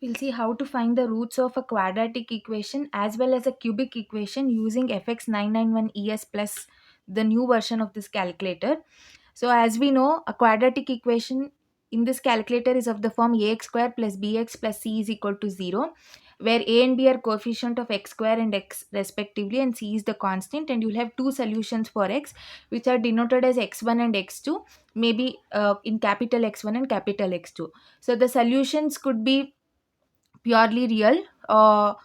We'll see how to find the roots of a quadratic equation as well as a cubic equation using FX991ES plus the new version of this calculator. So as we know, a quadratic equation in this calculator is of the form ax square plus bx plus c is equal to 0, where a and b are coefficient of x square and x respectively, and c is the constant, and you'll have two solutions for x which are denoted as x1 and x2, maybe in capital X1 and capital X2. So the solutions could be purely real,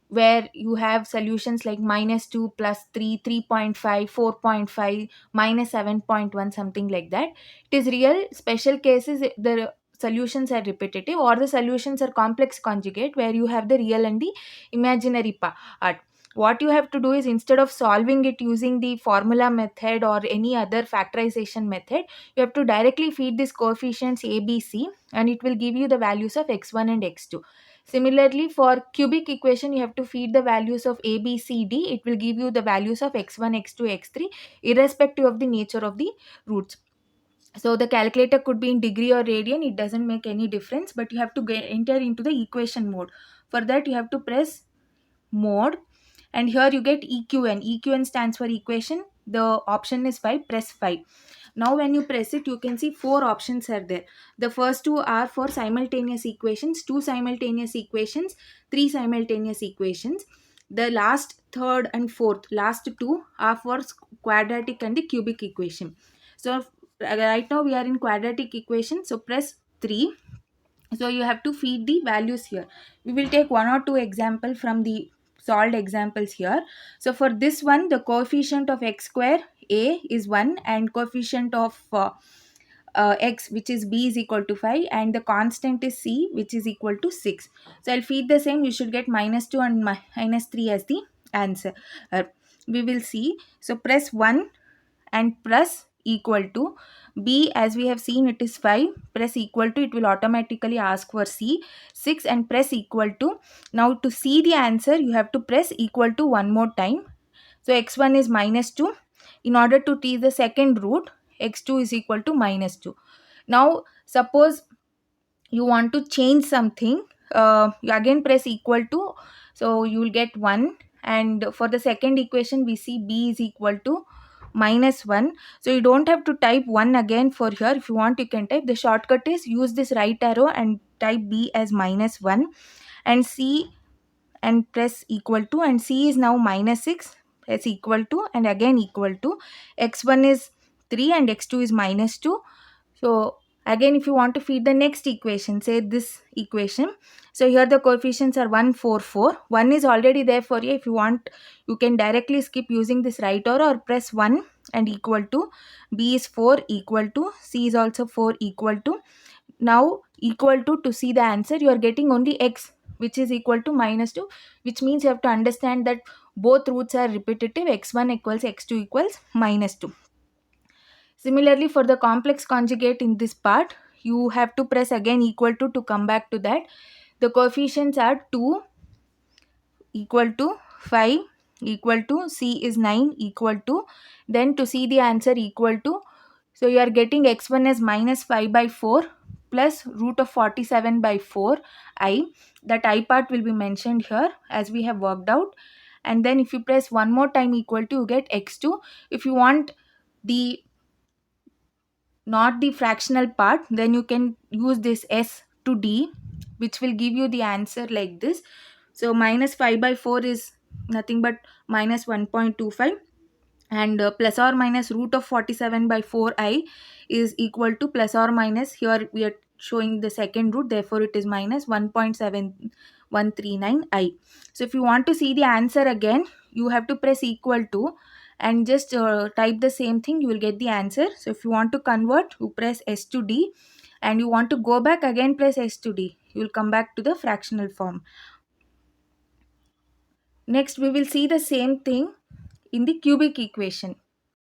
where you have solutions like -2 plus 3, 3.5, 4.5, -7.1, something like that. It is real. Special cases, the solutions are repetitive, or the solutions are complex conjugate, where you have the real and the imaginary part. What you have to do is, instead of solving it using the formula method or any other factorization method, you have to directly feed these coefficients a, b, c, and it will give you the values of x1 and x2. Similarly, for cubic equation, you have to feed the values of a, b, c, d. It will give you the values of x1, x2, x3, irrespective of the nature of the roots. So the calculator could be in degree or radian. It doesn't make any difference, but you have to enter into the equation mode. For that, you have to press mode, and here you get eqn. Eqn stands for equation. The option is 5. Press 5. Now when you press it, you can see four options are there. The first two are for simultaneous equations, two simultaneous equations, three simultaneous equations. The last, third and fourth, last two are for quadratic and the cubic equation. So right now we are in quadratic equation, so press 3. So you have to feed the values here. We will take one or two example from the solved examples here. So for this one, the coefficient of x square a is 1, and coefficient of x, which is b, is equal to 5, and the constant is c, which is equal to 6. So I'll feed the same. You should get -2 and -3 as the answer. We will see. So press 1 and press equal to. B, as we have seen, it is 5. Press equal to. It will automatically ask for c. 6 and press equal to. Now to see the answer, you have to press equal to one more time. So x1 is -2. In order to see the second root, x2 is equal to -2. Now suppose you want to change something, you again press equal to. So you will get 1, and for the second equation we see b is equal to -1. So you don't have to type 1 again. For here, if you want, you can type. The shortcut is use this right arrow and type b as -1, and c, and press equal to, and c is now -6. Press equal to and again equal to. X1 is 3 and x2 is -2. So again, if you want to feed the next equation, say this equation. So here the coefficients are 1, 4, 4. 1 is already there for you. If you want, you can directly skip using this right arrow, or press 1 and equal to. B is 4 equal to. C is also 4 equal to. Now equal to see the answer, you are getting only x, which is equal to -2, which means you have to understand that both roots are repetitive. X1 equals x2 equals -2. Similarly, for the complex conjugate in this part, you have to press again equal to come back to that. The coefficients are 2 equal to 5 equal to, c is 9 equal to, then to see the answer equal to. So you are getting x1 as -5/4 plus root of 47/4 I. That I part will be mentioned here as we have worked out. And then if you press one more time equal to, you get x2. If you want the not the fractional part, then you can use this s to d, which will give you the answer like this. So -5/4 is nothing but -1.25, and plus or minus root of 47/4 I is equal to plus or minus, here we are showing the second root, therefore it is -1.7139 I. So if you want to see the answer again, you have to press equal to and just type the same thing, you will get the answer. So if you want to convert, you press s to d, and you want to go back, again press s to d, you will come back to the fractional form. Next we will see the same thing in the cubic equation.